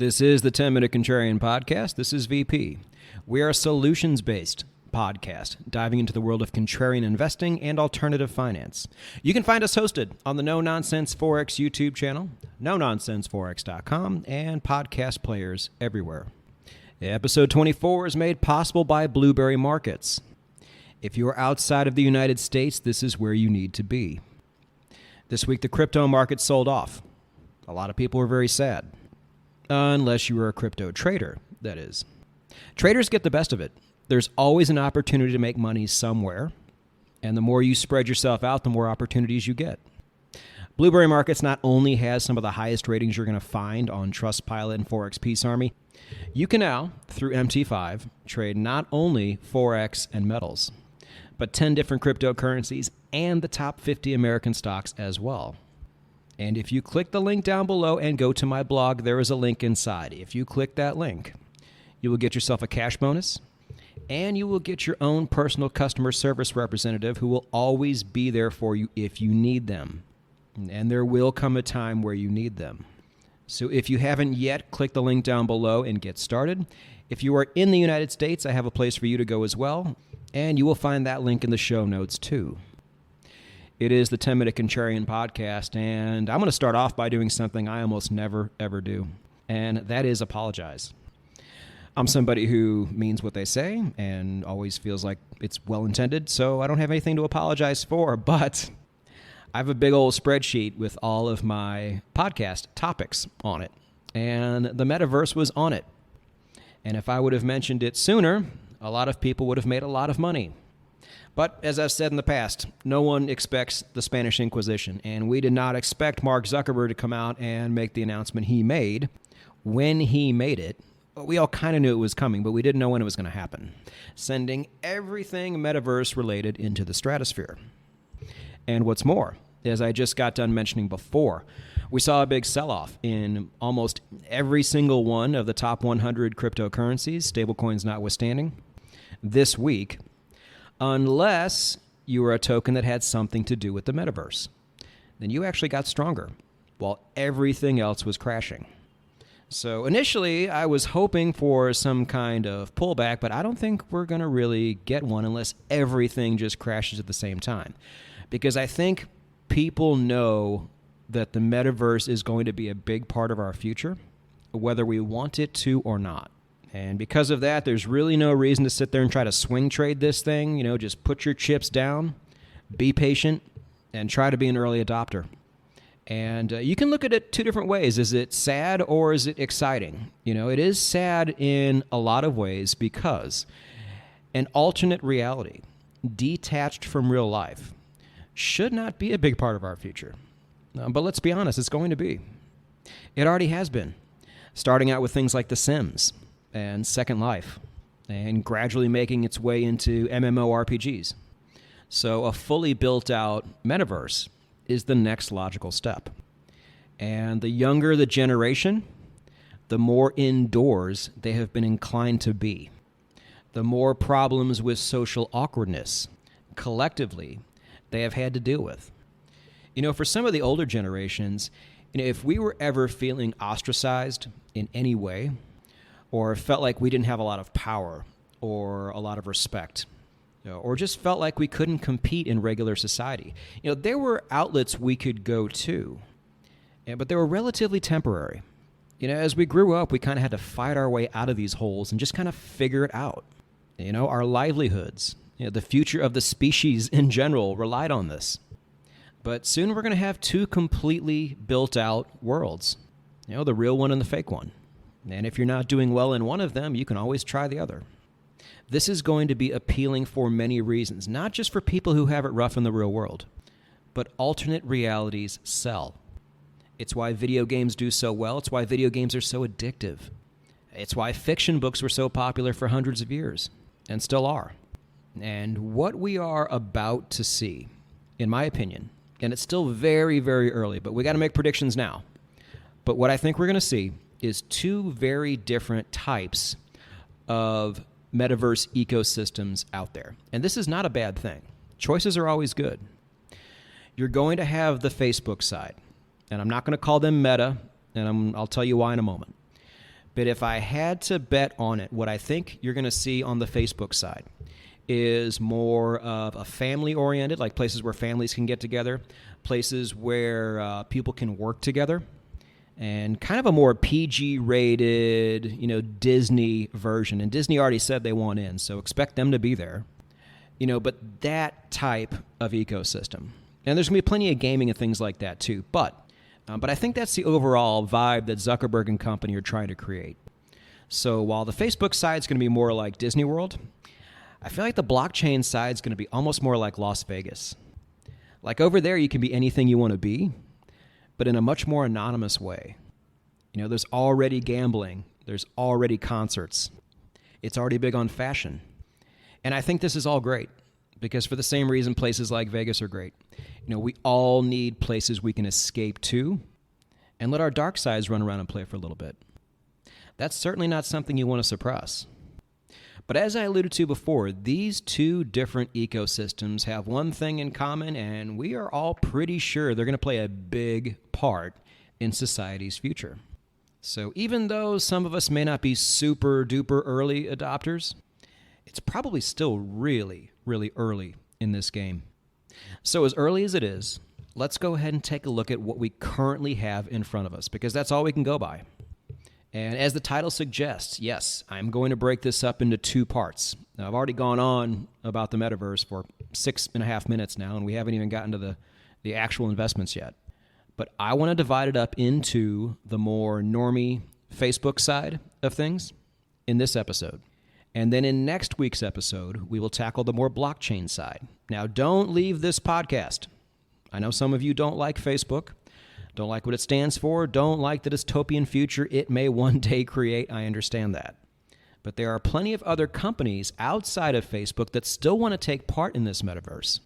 This is the 10-Minute Contrarian Podcast. This is VP. We are a solutions-based podcast diving into the world of contrarian investing and alternative finance. You can find us hosted on the No Nonsense Forex YouTube channel, nononsenseforex.com, and podcast players everywhere. Episode 24 is made possible by Blueberry Markets. If you are outside of the United States, this is where you need to be. This week, the crypto market sold off. A lot of people were very sad. Unless you were a crypto trader, that is. Traders get the best of it. There's always an opportunity to make money somewhere, and the more you spread yourself out, the more opportunities you get. Blueberry Markets not only has some of the highest ratings you're going to find on Trustpilot and Forex Peace Army, you can now, through MT5, trade not only Forex and metals, but 10 different cryptocurrencies and the top 50 American stocks as well. And if you click the link down below and go to my blog, there is a link inside. If you click that link, you will get yourself a cash bonus, and you will get your own personal customer service representative who will always be there for you if you need them. And there will come a time where you need them. So if you haven't yet, click the link down below and get started. If you are in the United States, I have a place for you to go as well, and you will find that link in the show notes too. It is the 10-Minute Contrarian Podcast, and I'm going to start off by doing something I almost never, ever do, and that is apologize. I'm somebody who means what they say and always feels like it's well-intended, so I don't have anything to apologize for, but I have a big old spreadsheet with all of my podcast topics on it, and the Metaverse was on it. And if I would have mentioned it sooner, a lot of people would have made a lot of money. But as I've said in the past, no one expects the Spanish Inquisition, and we did not expect Mark Zuckerberg to come out and make the announcement he made when he made it. We all kind of knew it was coming, but we didn't know when it was going to happen, sending everything Metaverse related into the stratosphere. And what's more, as I just got done mentioning before, we saw a big sell-off in almost every single one of the top 100 cryptocurrencies, stablecoins notwithstanding, this week, unless you were a token that had something to do with the metaverse. Then you actually got stronger, while everything else was crashing. So initially, I was hoping for some kind of pullback, but I don't think we're going to really get one unless everything just crashes at the same time. Because I think people know that the metaverse is going to be a big part of our future, whether we want it to or not. And because of that, there's really no reason to sit there and try to swing trade this thing. You know, just put your chips down, be patient, and try to be an early adopter. And you can look at it two different ways. Is it sad or is it exciting? You know, it is sad in a lot of ways because an alternate reality, detached from real life, should not be a big part of our future. But let's be honest, it's going to be. It already has been, starting out with things like The Sims and Second Life, and gradually making its way into MMORPGs. So a fully built-out metaverse is the next logical step. And the younger the generation, the more indoors they have been inclined to be. The more problems with social awkwardness, collectively, they have had to deal with. You know, for some of the older generations, if we were ever feeling ostracized in any way, or felt like we didn't have a lot of power or a lot of respect, or just felt like we couldn't compete in regular society. You know, there were outlets we could go to, but they were relatively temporary. You know, as we grew up, we kind of had to fight our way out of these holes and just kind of figure it out. You know, our livelihoods, the future of the species in general relied on this. But soon we're going to have two completely built-out worlds, the real one and the fake one. And if you're not doing well in one of them, you can always try the other. This is going to be appealing for many reasons, not just for people who have it rough in the real world, but alternate realities sell. It's why video games do so well. It's why video games are so addictive. It's why fiction books were so popular for hundreds of years, and still are. And what we are about to see, in my opinion, and it's still very, very early, but we got to make predictions now. But what I think we're going to see is two very different types of metaverse ecosystems out there. And this is not a bad thing. Choices are always good. You're going to have the Facebook side, and I'm not going to call them Meta, and I'll tell you why in a moment. But if I had to bet on it, what I think you're going to see on the Facebook side is more of a family-oriented, like places where families can get together, places where people can work together, and kind of a more PG-rated, Disney version. And Disney already said they want in, so expect them to be there. But that type of ecosystem. And there's going to be plenty of gaming and things like that too. But I think that's the overall vibe that Zuckerberg and company are trying to create. So while the Facebook side is going to be more like Disney World, I feel like the blockchain side is going to be almost more like Las Vegas. Like over there, you can be anything you want to be, but in a much more anonymous way. There's already gambling. There's already concerts. It's already big on fashion. And I think this is all great because for the same reason places like Vegas are great. We all need places we can escape to and let our dark sides run around and play for a little bit. That's certainly not something you want to suppress. But as I alluded to before, these two different ecosystems have one thing in common, and we are all pretty sure they're going to play a big part in society's future. So even though some of us may not be super duper early adopters, it's probably still really, really early in this game. So as early as it is, let's go ahead and take a look at what we currently have in front of us, because that's all we can go by. And as the title suggests, yes, I'm going to break this up into two parts. Now, I've already gone on about the metaverse for 6.5 minutes now, and we haven't even gotten to the actual investments yet. But I want to divide it up into the more normie Facebook side of things in this episode. And then in next week's episode, we will tackle the more blockchain side. Now, don't leave this podcast. I know some of you don't like Facebook, don't like what it stands for, don't like the dystopian future it may one day create. I understand that. But there are plenty of other companies outside of Facebook that still want to take part in this metaverse.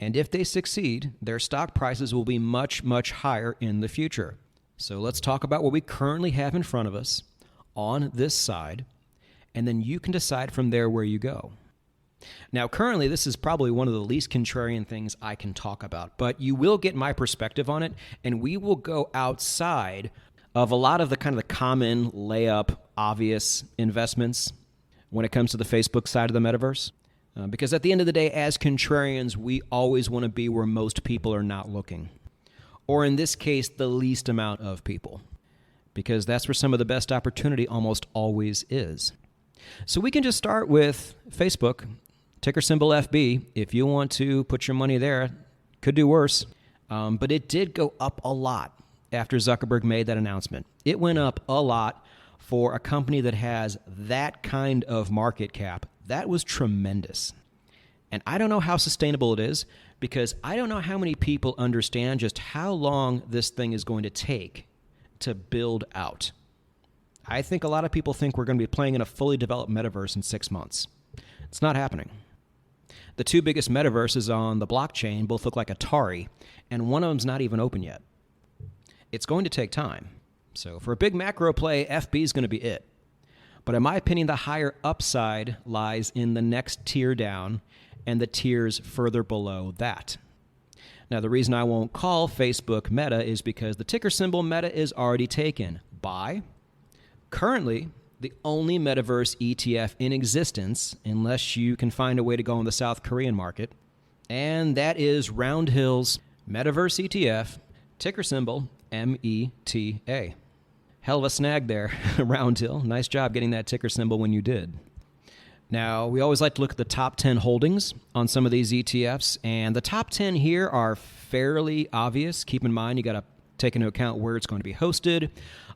And if they succeed, their stock prices will be much, much higher in the future. So let's talk about what we currently have in front of us on this side, and then you can decide from there where you go. Now, currently, this is probably one of the least contrarian things I can talk about, but you will get my perspective on it, and we will go outside of a lot of the kind of the common layup, obvious investments when it comes to the Facebook side of the metaverse. Because at the end of the day, as contrarians, we always want to be where most people are not looking. Or in this case, the least amount of people. Because that's where some of the best opportunity almost always is. So we can just start with Facebook, ticker symbol FB. If you want to put your money there, could do worse. But it did go up a lot after Zuckerberg made that announcement. It went up a lot for a company that has that kind of market cap. That was tremendous. And I don't know how sustainable it is because I don't know how many people understand just how long this thing is going to take to build out. I think a lot of people think we're going to be playing in a fully developed metaverse in 6 months. It's not happening. The two biggest metaverses on the blockchain both look like Atari, and one of them's not even open yet. It's going to take time. So for a big macro play, FB is going to be it. But in my opinion, the higher upside lies in the next tier down and the tiers further below that. Now, the reason I won't call Facebook Meta is because the ticker symbol Meta is already taken by currently the only Metaverse ETF in existence, unless you can find a way to go on the South Korean market, and that is Roundhill's Metaverse ETF, ticker symbol META. Hell of a snag there, Roundhill. Nice job getting that ticker symbol when you did. Now, we always like to look at the top 10 holdings on some of these ETFs, and the top 10 here are fairly obvious. Keep in mind, you got to take into account where it's going to be hosted,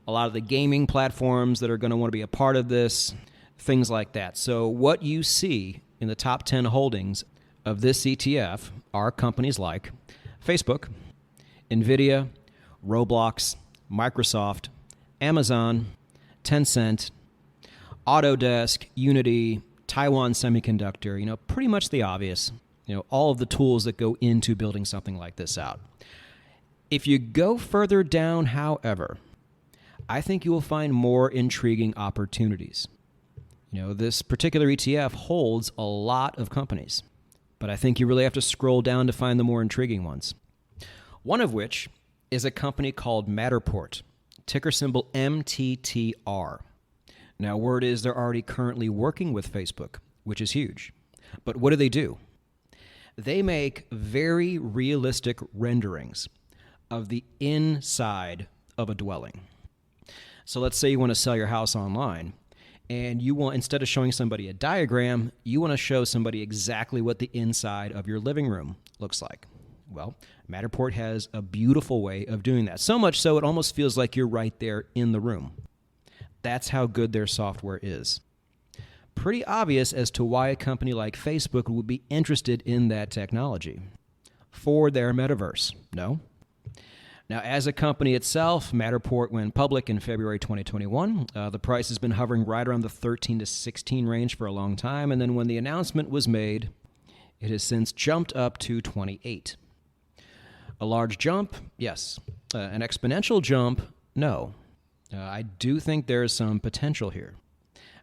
a lot of the gaming platforms that are going to want to be a part of this, things like that. So what you see in the top 10 holdings of this ETF are companies like Facebook, NVIDIA, Roblox, Microsoft, Amazon, Tencent, Autodesk, Unity, Taiwan Semiconductor, pretty much the obvious, all of the tools that go into building something like this out. If you go further down, however, I think you will find more intriguing opportunities. This particular ETF holds a lot of companies, but I think you really have to scroll down to find the more intriguing ones. One of which is a company called Matterport, ticker symbol MTTR. Now, word is they're already currently working with Facebook, which is huge. But what do? They make very realistic renderings of the inside of a dwelling. So let's say you want to sell your house online, and you want, instead of showing somebody a diagram, you want to show somebody exactly what the inside of your living room looks like. Well, Matterport has a beautiful way of doing that. So much so it almost feels like you're right there in the room. That's how good their software is. Pretty obvious as to why a company like Facebook would be interested in that technology. For their metaverse, no? Now, as a company itself, Matterport went public in February 2021. The price has been hovering right around the 13 to 16 range for a long time, and then when the announcement was made, it has since jumped up to 28. A large jump? Yes. An exponential jump? No. I do think there is some potential here.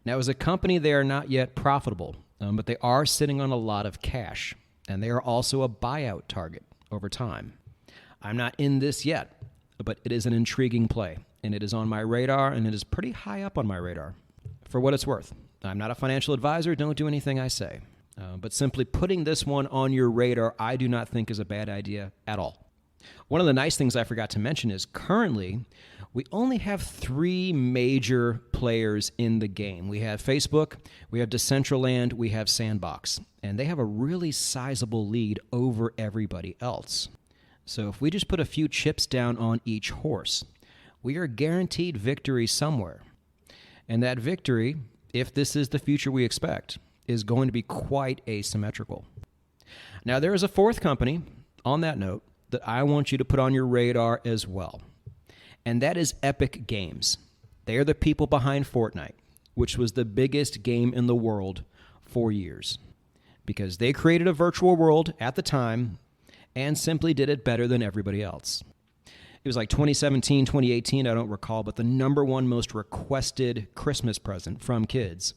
Now, as a company, they are not yet profitable, but they are sitting on a lot of cash, and they are also a buyout target over time. I'm not in this yet, but it is an intriguing play, and it is on my radar, and it is pretty high up on my radar. For what it's worth, I'm not a financial advisor. Don't do anything I say. But simply putting this one on your radar, I do not think is a bad idea at all. One of the nice things I forgot to mention is currently we only have 3 major players in the game. We have Facebook, we have Decentraland, we have Sandbox, and they have a really sizable lead over everybody else. So if we just put a few chips down on each horse, we are guaranteed victory somewhere. And that victory, if this is the future we expect, is going to be quite asymmetrical. Now, there is a 4th company, on that note, that I want you to put on your radar as well. And that is Epic Games. They are the people behind Fortnite, which was the biggest game in the world for years. Because they created a virtual world at the time and simply did it better than everybody else. It was like 2017, 2018, I don't recall, but the number one most requested Christmas present from kids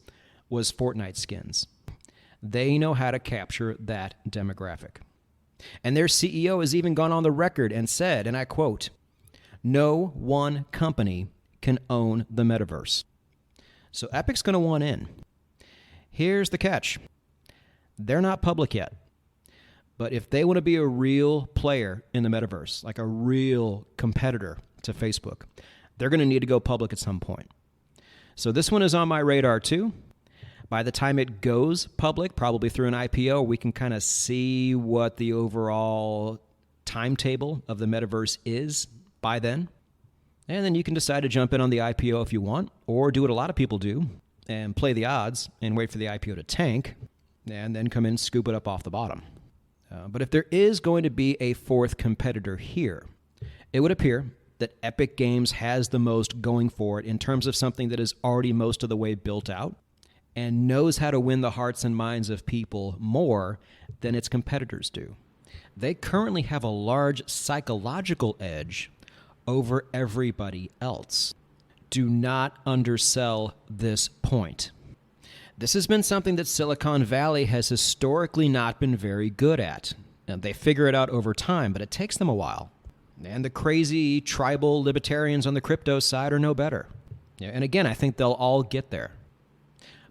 was Fortnite skins. They know how to capture that demographic. And their CEO has even gone on the record and said, and I quote, "No one company can own the metaverse." So Epic's going to want in. Here's the catch. They're not public yet. But if they want to be a real player in the metaverse, like a real competitor to Facebook, they're going to need to go public at some point. So this one is on my radar too. By the time it goes public, probably through an IPO, we can kind of see what the overall timetable of the metaverse is by then. And then you can decide to jump in on the IPO if you want, or do what a lot of people do and play the odds and wait for the IPO to tank and then come in and scoop it up off the bottom. But if there is going to be a 4th competitor here, it would appear that Epic Games has the most going for it in terms of something that is already most of the way built out and knows how to win the hearts and minds of people more than its competitors do. They currently have a large psychological edge over everybody else. Do not undersell this point. This has been something that Silicon Valley has historically not been very good at. And they figure it out over time, but it takes them a while. And the crazy tribal libertarians on the crypto side are no better. And again, I think they'll all get there.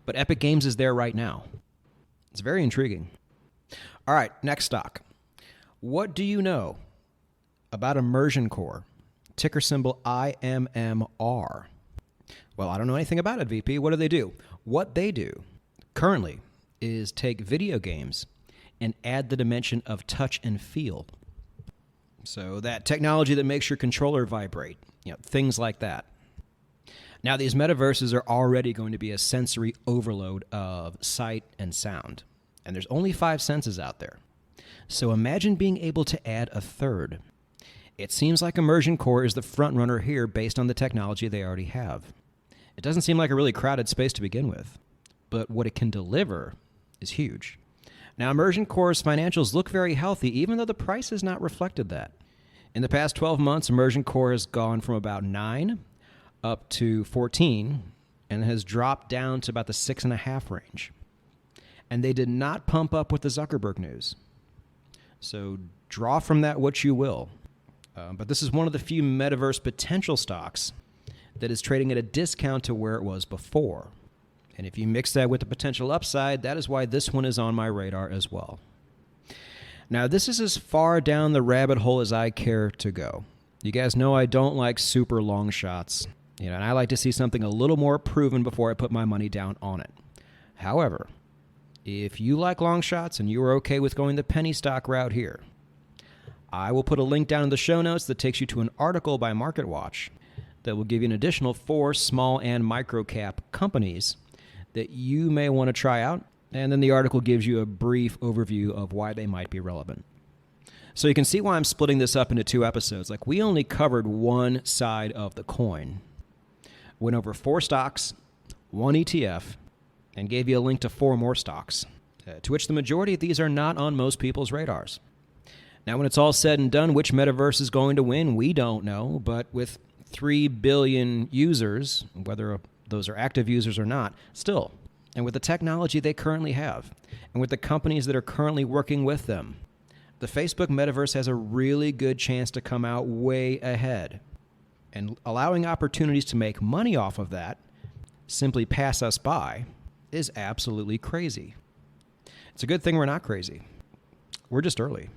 But Epic Games is there right now. It's very intriguing. All right, next stock. What do you know about Immersion Core? Ticker symbol IMMR. Well, I don't know anything about it, VP. What do? What they do currently is take video games and add the dimension of touch and feel. So that technology that makes your controller vibrate, things like that. Now, these metaverses are already going to be a sensory overload of sight and sound. And there's only 5 senses out there. So imagine being able to add a 3rd. It seems like Immersion Core is the front runner here based on the technology they already have. It doesn't seem like a really crowded space to begin with, but what it can deliver is huge. Now, Immersion Core's financials look very healthy, even though the price has not reflected that. In the past 12 months, Immersion Core has gone from about 9 up to 14 and has dropped down to about the 6.5 range. And they did not pump up with the Zuckerberg news. So draw from that what you will. But this is one of the few metaverse potential stocks that is trading at a discount to where it was before. And if you mix that with the potential upside, that is why this one is on my radar as well. Now, this is as far down the rabbit hole as I care to go. You guys know I don't like super long shots, and I like to see something a little more proven before I put my money down on it. However, if you like long shots and you are okay with going the penny stock route here, I will put a link down in the show notes that takes you to an article by Marketwatch that will give you an additional 4 small and micro cap companies that you may want to try out. And then the article gives you a brief overview of why they might be relevant. So you can see why I'm splitting this up into 2 episodes. Like, we only covered one side of the coin. Went over 4 stocks, 1 ETF, and gave you a link to 4 more stocks, to which the majority of these are not on most people's radars. Now, when it's all said and done, which metaverse is going to win, we don't know. But with 3 billion users, whether those are active users or not, still, and with the technology they currently have, and with the companies that are currently working with them, the Facebook metaverse has a really good chance to come out way ahead. And allowing opportunities to make money off of that simply pass us by is absolutely crazy. It's a good thing we're not crazy. We're just early.